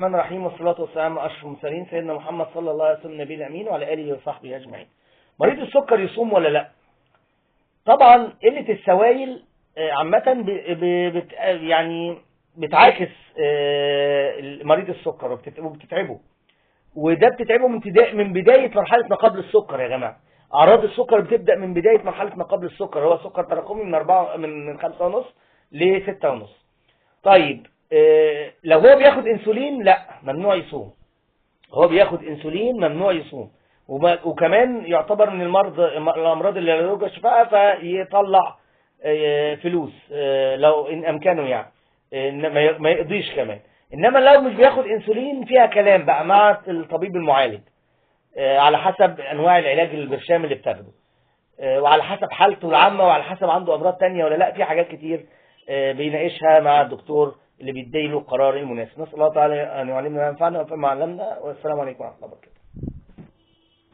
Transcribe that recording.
الرحمن الرحيم، والصلاة والسلام على أشرف المرسلين سيدنا محمد صلى الله عليه وسلم النبي الأمين وعلى آله وصحبه أجمعين. مريض السكر يصوم ولا لا؟ طبعا قلة السوائل عامة يعني بتعاكس مريض السكر وبتتعبه، وده بتتعبه من بداية مرحلة ما قبل السكر. يا جماعة أعراض السكر بتبدأ من بداية مرحلة ما قبل السكر، هو سكر تراكمي من 5.5 ل 6.5. طيب لو هو بياخد انسولين لا، ممنوع يصوم. هو بياخد انسولين ممنوع يصوم، وكمان يعتبر من الامراض اللي لا يرجى شفائها، فيطلع فلوس لو ان امكانه، يعني ما يقضيش كمان. انما لو مش بياخد انسولين فيها كلام بقى مع الطبيب المعالج على حسب انواع العلاج البرشام اللي بتاخده، وعلى حسب حالته العامة، وعلى حسب عنده امراض تانية ولا لا. في حاجات كتير بيناقشها مع الدكتور اللي بيديله القرار المناسب. نسأل الله تعالى ان يعلمنا ما ينفعنا وينفعنا ما علمنا، والسلام عليكم ورحمة الله وبركاته.